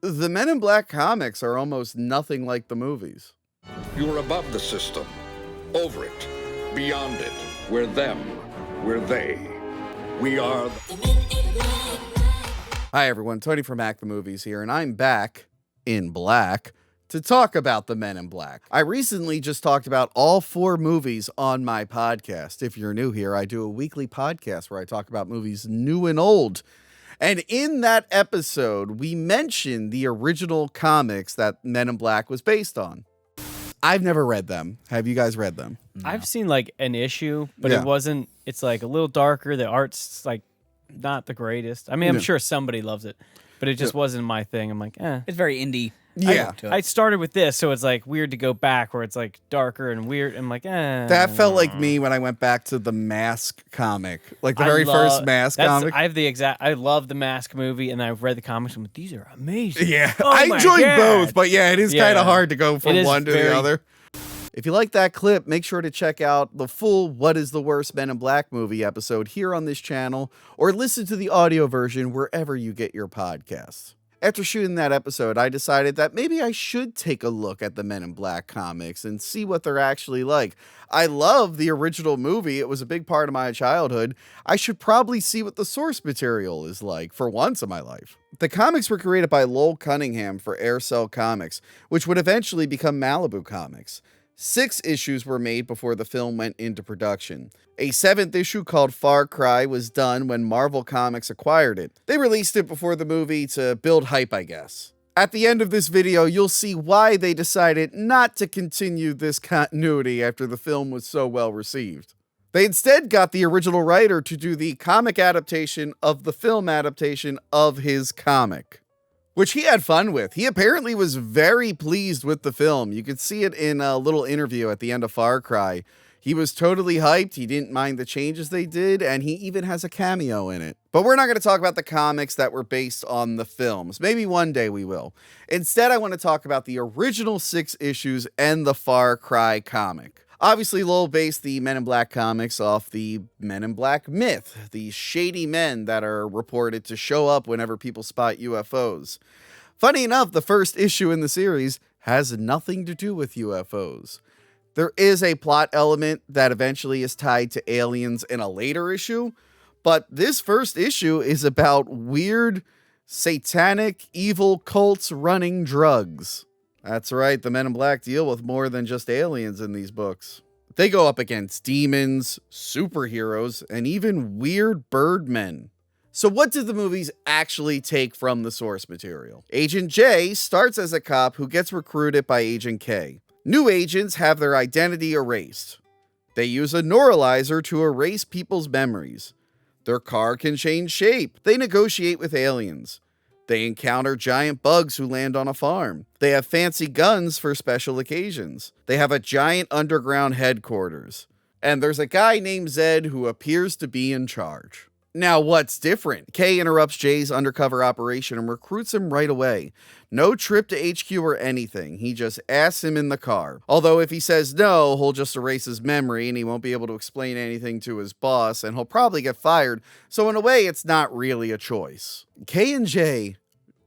The Men in Black comics are almost nothing like the movies. You're above the system, over it, beyond it. We're them, we're they. We are Hi everyone, Tony from Mac the Movies here, and I'm back in black to talk about the Men in Black. I recently just talked about all 4 movies on my podcast. If you're new here, I do a weekly podcast where I talk about movies new and old. And in that episode, we mentioned the original comics that Men in Black was based on. I've never read them. Have you guys read them? No. I've seen like an issue, but Yeah. it's like a little darker. The art's like not the greatest. I mean, I'm sure somebody loves it, but it just wasn't my thing. I'm like, It's very indie. Yeah. I started with this, so it's like weird to go back where it's like darker and weird. I'm like, That felt like me when I went back to the Mask comic, like the very first Mask comic. I love the Mask movie, and I've read the comics. I'm like, these are amazing. Yeah, Oh I my enjoyed God. both, but yeah, it is kind of hard to go from one to the very- other. If you like that clip, make sure to check out the full What is the Worst Men in Black movie episode here on this channel, or listen to the audio version wherever you get your podcasts. After shooting that episode, I decided that maybe I should take a look at the Men in Black comics and see what they're actually like. I love the original movie. It was a big part of my childhood. I should probably see what the source material is like for once in my life. The comics were created by Lowell Cunningham for Aircell Comics, which would eventually become Malibu Comics. 6 issues were made before the film went into production. A 7th issue called Far Cry was done when Marvel Comics acquired it. They released it before the movie to build hype, I guess. At the end of this video, you'll see why they decided not to continue this continuity after the film was so well received. They instead got the original writer to do the comic adaptation of the film adaptation of his comic, which he had fun with. He apparently was very pleased with the film. You could see it in a little interview at the end of Far Cry. He was totally hyped. He didn't mind the changes they did, and he even has a cameo in it. But we're not going to talk about the comics that were based on the films. Maybe one day we will. Instead, I want to talk about the original 6 issues and the Far Cry comic. Obviously, Lowell based the Men in Black comics off the Men in Black myth, the shady men that are reported to show up whenever people spot UFOs. Funny enough, the first issue in the series has nothing to do with UFOs. There is a plot element that eventually is tied to aliens in a later issue, but this first issue is about weird, satanic, evil cults running drugs. That's right, the Men in Black deal with more than just aliens in these books. They go up against demons, superheroes, and even weird birdmen. So what did the movies actually take from the source material? Agent J starts as a cop who gets recruited by Agent K. New agents have their identity erased. They use a neuralizer to erase people's memories. Their car can change shape. They negotiate with aliens. They encounter giant bugs who land on a farm. They have fancy guns for special occasions. They have a giant underground headquarters. And there's a guy named Zed who appears to be in charge. Now, what's different? Kay interrupts Jay's undercover operation and recruits him right away. No trip to HQ or anything. He just asks him in the car. Although if he says no, he'll just erase his memory and he won't be able to explain anything to his boss and he'll probably get fired. So in a way, it's not really a choice. Kay and Jay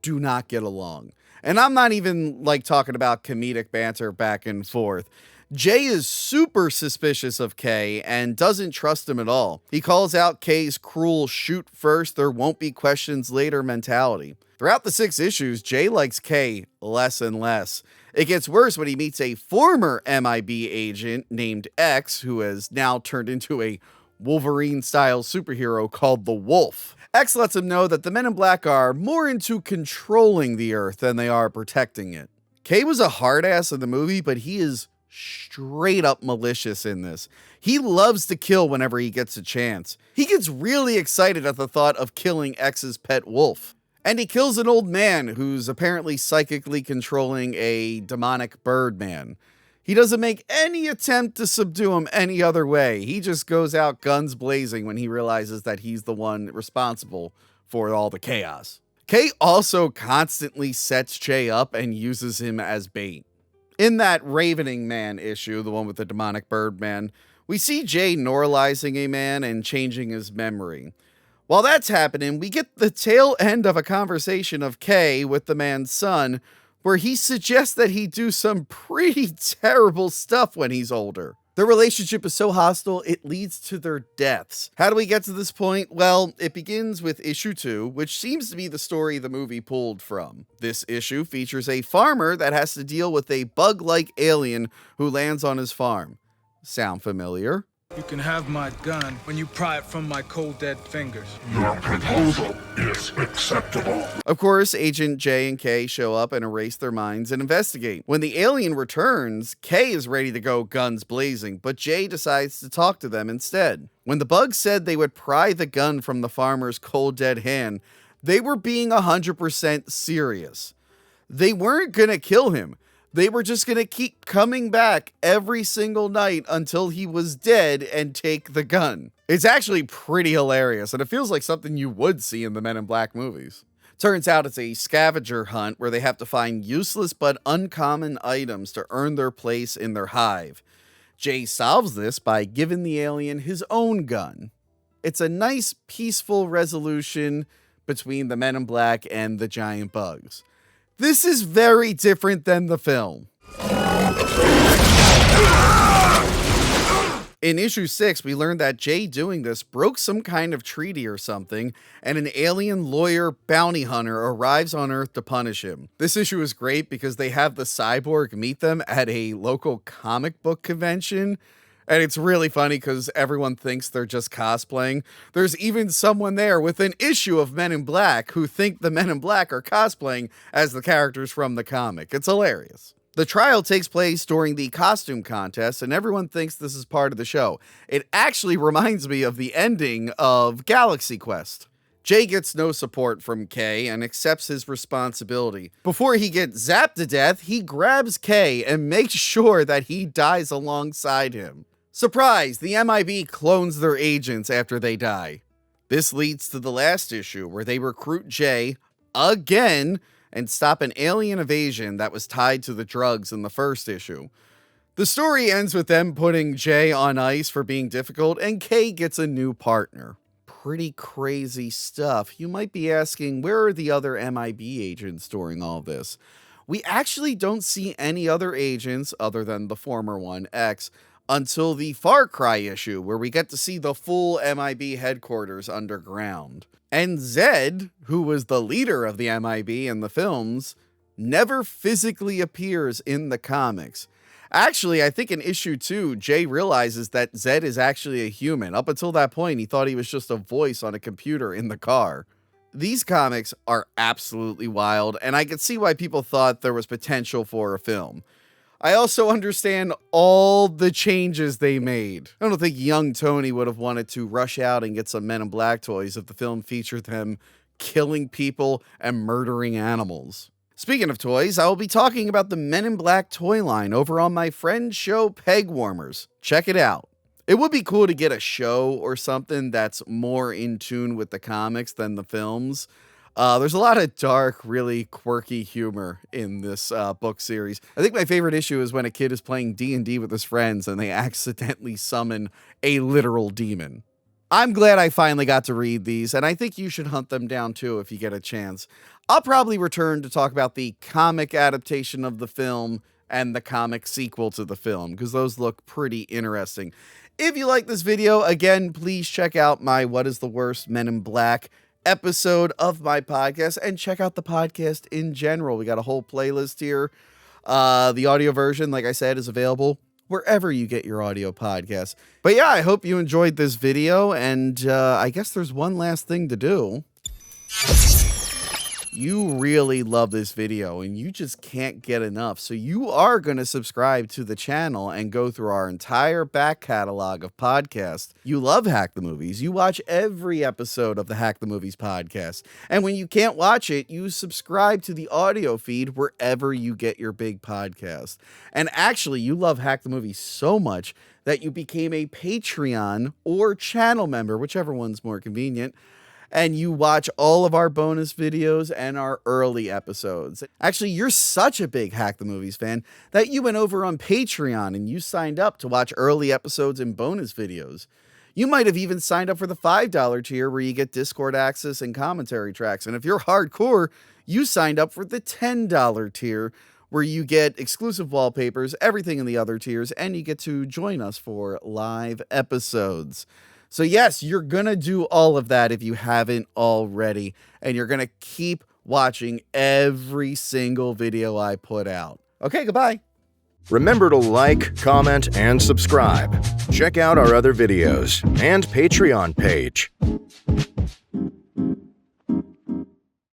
do not get along. And I'm not even like talking about comedic banter back and forth. Jay is super suspicious of Kay and doesn't trust him at all. He calls out Kay's cruel shoot first, there won't be questions later mentality. Throughout the 6 issues, Jay likes Kay less and less. It gets worse when he meets a former MIB agent named X, who has now turned into a Wolverine-style superhero called the Wolf. X lets him know that the Men in Black are more into controlling the Earth than they are protecting it. Kay was a hard ass in the movie, but he is straight up malicious in this. He loves to kill whenever he gets a chance. He gets really excited at the thought of killing X's pet wolf. And he kills an old man who's apparently psychically controlling a demonic bird man. He doesn't make any attempt to subdue him any other way. He just goes out guns blazing when he realizes that he's the one responsible for all the chaos. Kay also constantly sets Jay up and uses him as bait. In that Ravening Man issue, the one with the demonic bird man, we see Jay neuralizing a man and changing his memory. While that's happening, we get the tail end of a conversation of Kay with the man's son, where he suggests that he do some pretty terrible stuff when he's older. Their relationship is so hostile, it leads to their deaths. How do we get to this point? Well, it begins with issue 2, which seems to be the story the movie pulled from. This issue features a farmer that has to deal with a bug-like alien who lands on his farm. Sound familiar? You can have my gun when you pry it from my cold dead fingers. Your proposal is acceptable. Of course, Agent J and K show up and erase their minds and investigate. When the alien returns, K is ready to go guns blazing, but J decides to talk to them instead. When the bugs said they would pry the gun from the farmer's cold dead hand, they were being 100% serious. They weren't gonna kill him. They were just going to keep coming back every single night until he was dead and take the gun. It's actually pretty hilarious, and it feels like something you would see in the Men in Black movies. Turns out it's a scavenger hunt where they have to find useless but uncommon items to earn their place in their hive. Jay solves this by giving the alien his own gun. It's a nice, peaceful resolution between the Men in Black and the giant bugs. This is very different than the film. In issue 6, we learned that Jay doing this broke some kind of treaty or something, and an alien lawyer bounty hunter arrives on Earth to punish him. This issue is great because they have the cyborg meet them at a local comic book convention. And it's really funny because everyone thinks they're just cosplaying. There's even someone there with an issue of Men in Black who think the Men in Black are cosplaying as the characters from the comic. It's hilarious. The trial takes place during the costume contest, and everyone thinks this is part of the show. It actually reminds me of the ending of Galaxy Quest. Jay gets no support from Kay and accepts his responsibility. Before he gets zapped to death, he grabs Kay and makes sure that he dies alongside him. Surprise! The MIB clones their agents after they die. This leads to the last issue, where they recruit Jay again and stop an alien invasion that was tied to the drugs in the first issue. The story ends with them putting Jay on ice for being difficult, and Kay gets a new partner. Pretty crazy stuff. You might be asking, where are the other MIB agents during all this? We actually don't see any other agents other than the former one, X, until the Far Cry issue, where we get to see the full MIB headquarters underground. And Zed, who was the leader of the MIB in the films, never physically appears in the comics. Actually, I think in issue 2, Jay realizes that Zed is actually a human. Up until that point, he thought he was just a voice on a computer in the car. These comics are absolutely wild, and I could see why people thought there was potential for a film. I also understand all the changes they made. I don't think young Tony would have wanted to rush out and get some Men in Black toys if the film featured them killing people and murdering animals. Speaking of toys, I will be talking about the Men in Black toy line over on my friend's show, Peg Warmers. Check it out. It would be cool to get a show or something that's more in tune with the comics than the films. There's a lot of dark, really quirky humor in this book series. I think my favorite issue is when a kid is playing D&D with his friends and they accidentally summon a literal demon. I'm glad I finally got to read these, and I think you should hunt them down too if you get a chance. I'll probably return to talk about the comic adaptation of the film and the comic sequel to the film, because those look pretty interesting. If you like this video, again, please check out my What is the Worst Men in Black episode of my podcast, and check out the podcast in general. We got a whole playlist here. The audio version, like I said, is available wherever you get your audio podcasts. But yeah, I hope you enjoyed this video, and I guess there's one last thing to do. You really love this video and you just can't get enough, so you are going to subscribe to the channel and go through our entire back catalog of podcasts. You love Hack the Movies. You watch every episode of the Hack the Movies podcast, and when you can't watch it, you subscribe to the audio feed wherever you get your big podcast. And actually, you love Hack the Movies so much that you became a Patreon or channel member, whichever one's more convenient, and you watch all of our bonus videos and our early episodes. Actually, you're such a big Hack the Movies fan that you went over on Patreon and you signed up to watch early episodes and bonus videos. You might have even signed up for the $5 tier where you get Discord access and commentary tracks. And if you're hardcore, you signed up for the $10 tier where you get exclusive wallpapers, everything in the other tiers, and you get to join us for live episodes. So yes, you're going to do all of that if you haven't already, and you're going to keep watching every single video I put out. Okay, goodbye. Remember to like, comment, and subscribe. Check out our other videos and Patreon page.